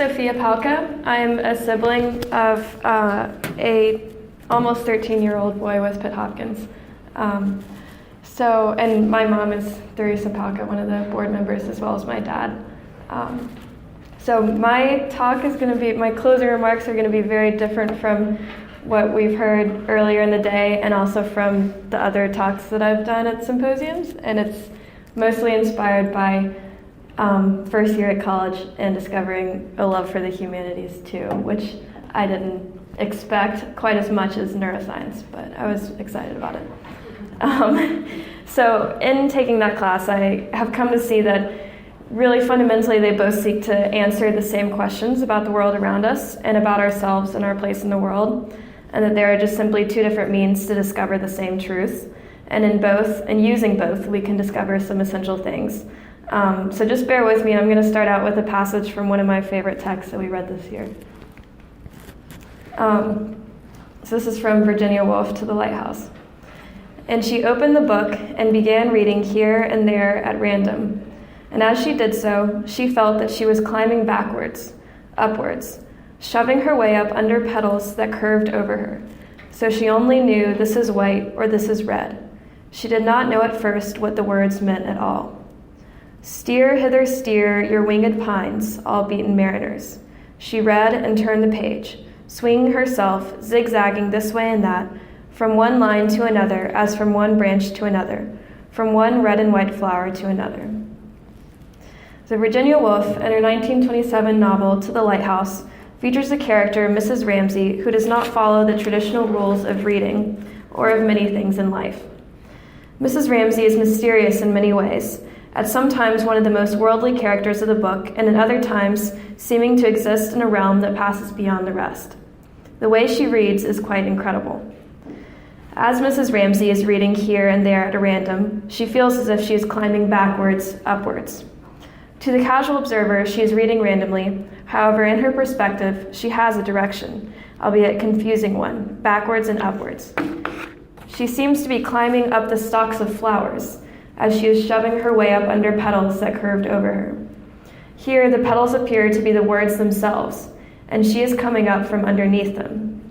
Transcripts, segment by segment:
Sofia Pauca. I'm a sibling of a almost 13-year-old boy with Pitt Hopkins. And my mom is Theresa Pauca, one of the board members, as well as my dad. So my talk is going to be, my closing remarks are going to be very different from what we've heard earlier in the day and also from the other talks that I've done at symposiums. And it's mostly inspired by first year at college and discovering a love for the humanities too, which I didn't expect quite as much as neuroscience, but I was excited about it. So in taking that class, I have come to see that really fundamentally they both seek to answer the same questions about the world around us and about ourselves and our place in the world, and that there are just simply two different means to discover the same truth. And in both, and using both, we can discover some essential things. So just bear with me. I'm going to start out with a passage from one of my favorite texts that we read this year. So this is from Virginia Woolf to the Lighthouse. And she opened the book and began reading here and there at random. And as she did so, she felt that she was climbing backwards, upwards, shoving her way up under petals that curved over her. So she only knew this is white or this is red. She did not know at first what the words meant at all. Steer hither, steer, your winged pines, all beaten mariners. She read and turned the page, swinging herself, zigzagging this way and that, from one line to another, as from one branch to another, from one red and white flower to another. So Virginia Woolf, in her 1927 novel To the Lighthouse, features a character, Mrs. Ramsay, who does not follow the traditional rules of reading or of many things in life. Mrs. Ramsay is mysterious in many ways, at some times one of the most worldly characters of the book, and at other times seeming to exist in a realm that passes beyond the rest. The way she reads is quite incredible. As Mrs. Ramsay is reading here and there at a random, she feels as if she is climbing backwards, upwards. To the casual observer, she is reading randomly. However, in her perspective, she has a direction, albeit a confusing one, backwards and upwards. She seems to be climbing up the stalks of flowers, as she is shoving her way up under petals that curved over her. Here, the petals appear to be the words themselves, and she is coming up from underneath them.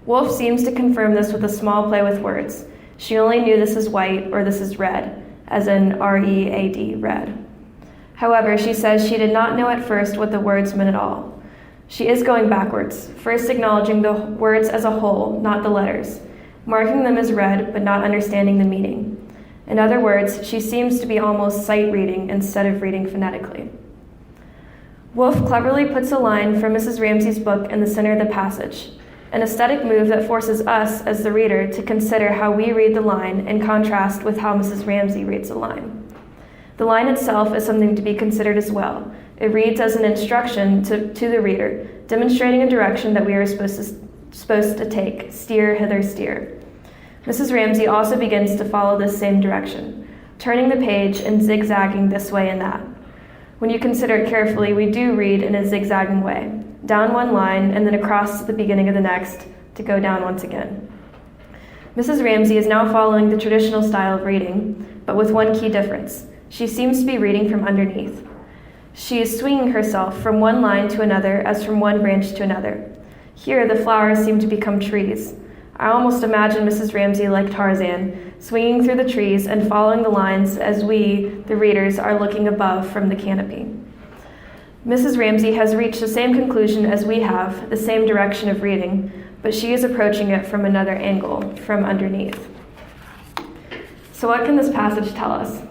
Woolf seems to confirm this with a small play with words. She only knew this is white or this is red, as in R-E-A-D, red. However, she says she did not know at first what the words meant at all. She is going backwards, first acknowledging the words as a whole, not the letters, marking them as read but not understanding the meaning. In other words, she seems to be almost sight reading instead of reading phonetically. Woolf cleverly puts a line from Mrs. Ramsay's book in the center of the passage, an aesthetic move that forces us, as the reader, to consider how we read the line in contrast with how Mrs. Ramsay reads the line. The line itself is something to be considered as well. It reads as an instruction to the reader, demonstrating a direction that we are supposed to take, steer hither, steer. Mrs. Ramsay also begins to follow this same direction, turning the page and zigzagging this way and that. When you consider it carefully, we do read in a zigzagging way, down one line and then across to the beginning of the next to go down once again. Mrs. Ramsay is now following the traditional style of reading, but with one key difference. She seems to be reading from underneath. She is swinging herself from one line to another as from one branch to another. Here, the flowers seem to become trees. I almost imagine Mrs. Ramsay like Tarzan, swinging through the trees and following the lines as we, the readers, are looking above from the canopy. Mrs. Ramsay has reached the same conclusion as we have, the same direction of reading, but she is approaching it from another angle, from underneath. So what can this passage tell us?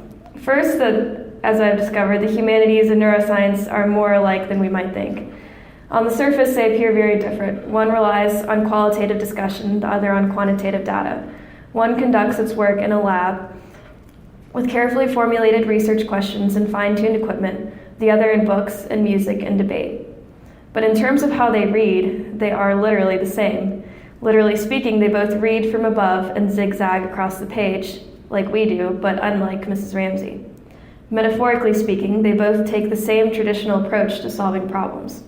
First, that, as I've discovered, the humanities and neuroscience are more alike than we might think. On the surface, they appear very different. One relies on qualitative discussion, the other on quantitative data. One conducts its work in a lab with carefully formulated research questions and fine-tuned equipment, the other in books and music and debate. But in terms of how they read, they are literally the same. Literally speaking, they both read from above and zigzag across the page, like we do, but unlike Mrs. Ramsay. Metaphorically speaking, they both take the same traditional approach to solving problems.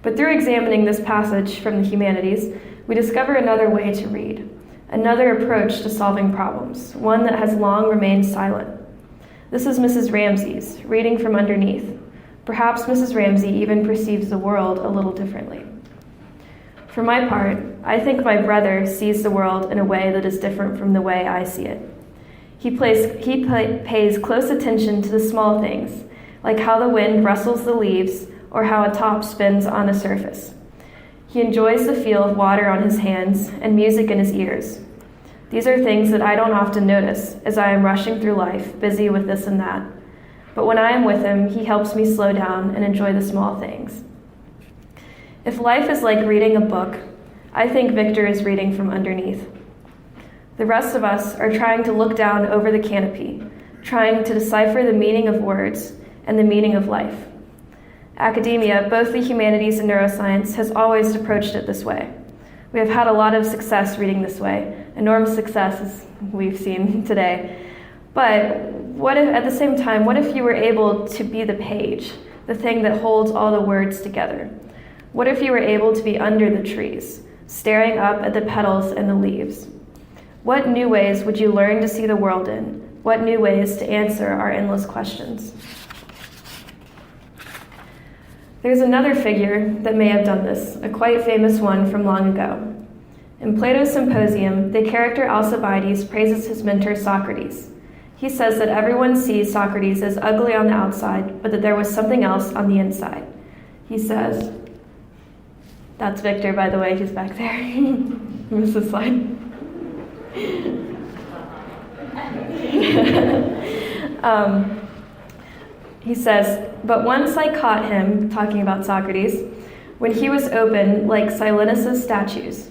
But through examining this passage from the humanities, we discover another way to read, another approach to solving problems, one that has long remained silent. This is Mrs. Ramsay's, reading from underneath, Perhaps Mrs. Ramsey even perceives the world a little differently. For my part, I think my brother sees the world in a way that is different from the way I see it. He pays close attention to the small things, like how the wind rustles the leaves or how a top spins on a surface. He enjoys the feel of water on his hands and music in his ears. These are things that I don't often notice as I am rushing through life, busy with this and that. But when I am with him, he helps me slow down and enjoy the small things. If life is like reading a book, I think Victor is reading from underneath. The rest of us are trying to look down over the canopy, trying to decipher the meaning of words and the meaning of life. Academia, both the humanities and neuroscience, has always approached it this way. We have had a lot of success reading this way, enormous success as we've seen today. But what if, at the same time, what if you were able to be the page, the thing that holds all the words together? What if you were able to be under the trees, staring up at the petals and the leaves? What new ways would you learn to see the world in? What new ways to answer our endless questions? There's another figure that may have done this, a quite famous one from long ago. In Platos Symposium, the character Alcibiades praises his mentor Socrates. He says that everyone sees Socrates as ugly on the outside, but that there was something else on the inside. He says, that's Victor, by the way, he's back there. Missed the slide. He says, but once I caught him, talking about Socrates, when he was open like Silenus's statues,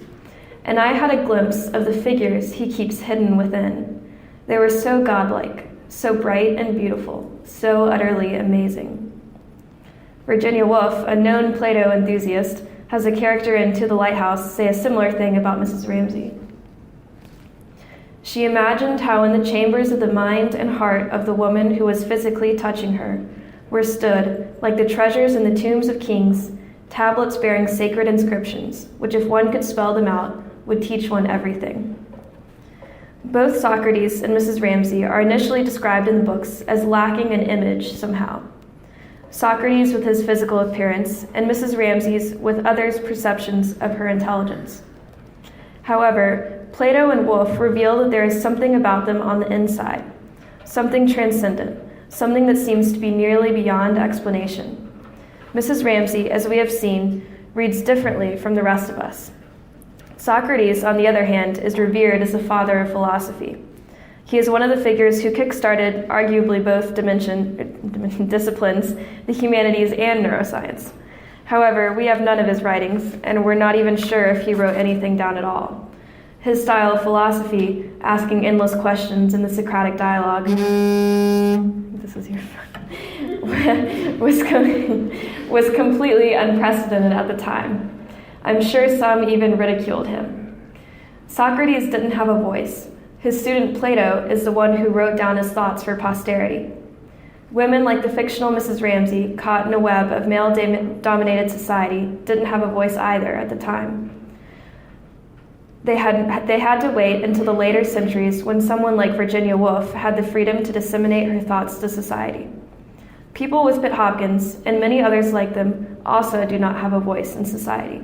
and I had a glimpse of the figures he keeps hidden within. They were so godlike, so bright and beautiful, so utterly amazing. Virginia Woolf, a known Plato enthusiast, has a character in To the Lighthouse say a similar thing about Mrs. Ramsey. She imagined how in the chambers of the mind and heart of the woman who was physically touching her were stood, like the treasures in the tombs of kings, tablets bearing sacred inscriptions, which if one could spell them out, would teach one everything. Both Socrates and Mrs. Ramsey are initially described in the books as lacking an image somehow. Socrates with his physical appearance, and Mrs. Ramsey's with others' perceptions of her intelligence. However, Plato and Woolf reveal that there is something about them on the inside, something transcendent, something that seems to be nearly beyond explanation. Mrs. Ramsey, as we have seen, reads differently from the rest of us. Socrates, on the other hand, is revered as the father of philosophy. He is one of the figures who kick-started arguably both disciplines, the humanities and neuroscience. However, we have none of his writings, and we're not even sure if he wrote anything down at all. His style of philosophy, asking endless questions in the Socratic dialogue, this is your phone, was completely unprecedented at the time. I'm sure some even ridiculed him. Socrates didn't have a voice. His student Plato is the one who wrote down his thoughts for posterity. Women like the fictional Mrs. Ramsey, caught in a web of male-dominated society, didn't have a voice either at the time. They had to wait until the later centuries when someone like Virginia Woolf had the freedom to disseminate her thoughts to society. People with Pitt Hopkins, and many others like them, also do not have a voice in society.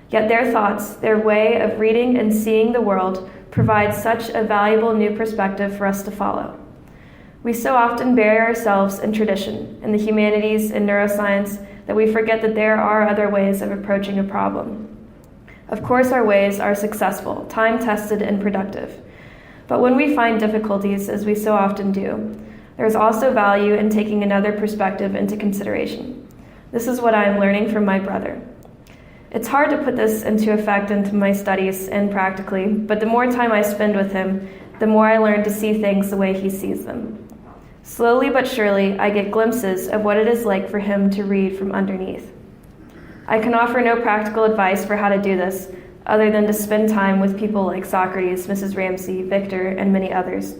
Yet their thoughts, their way of reading and seeing the world, provide such a valuable new perspective for us to follow. We so often bury ourselves in tradition, in the humanities and neuroscience, that we forget that there are other ways of approaching a problem. Of course, our ways are successful, time-tested, and productive. But when we find difficulties, as we so often do, there is also value in taking another perspective into consideration. This is what I am learning from my brother. It's hard to put this into effect into my studies and practically, but the more time I spend with him, the more I learn to see things the way he sees them. Slowly but surely, I get glimpses of what it is like for him to read from underneath. I can offer no practical advice for how to do this, other than to spend time with people like Socrates, Mrs. Ramsey, Victor, and many others.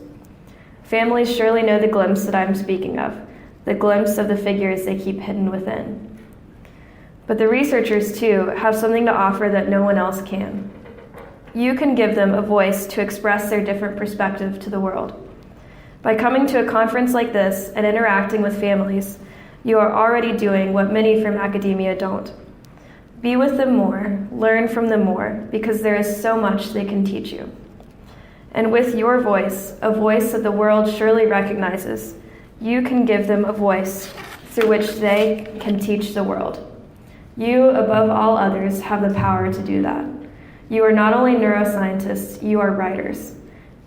Families surely know the glimpse that I'm speaking of, the glimpse of the figures they keep hidden within. But the researchers, too, have something to offer that no one else can. You can give them a voice to express their different perspective to the world. By coming to a conference like this and interacting with families, You are already doing what many from academia don't. Be with them more, learn from them more, because there is so much they can teach you. And with your voice, a voice that the world surely recognizes, you can give them a voice through which they can teach the world. You, above all others, have the power to do that. You are not only neuroscientists, you are writers.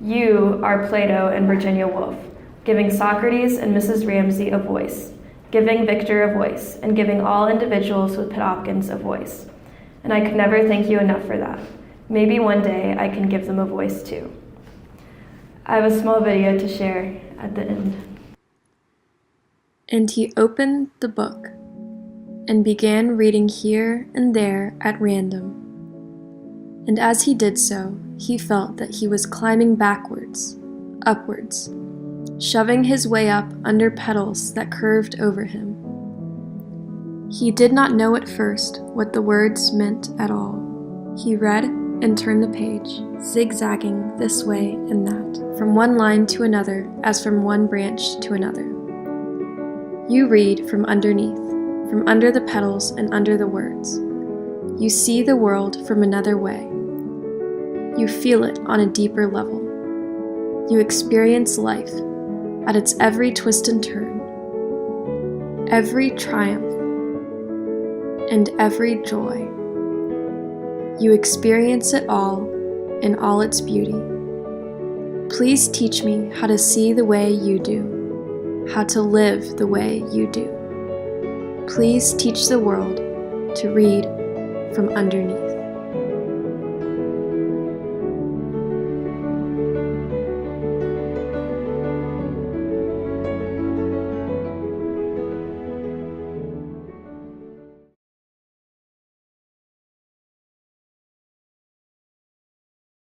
You are Plato and Virginia Woolf, giving Socrates and Mrs. Ramsay a voice, giving Victor a voice, and giving all individuals with Pitt Hopkins a voice. And I could never thank you enough for that. Maybe one day I can give them a voice too. I have a small video to share at the end. And he opened the book and began reading here and there at random. And as he did so, he felt that he was climbing backwards, upwards, shoving his way up under petals that curved over him. He did not know at first what the words meant at all. He read and turned the page, zigzagging this way and that, from one line to another as from one branch to another. You read from underneath, from under the petals and under the words. You see the world from another way. You feel it on a deeper level. You experience life at its every twist and turn, every triumph, and every joy. You experience it all in all its beauty. Please teach me how to see the way you do, how to live the way you do. Please teach the world to read from underneath.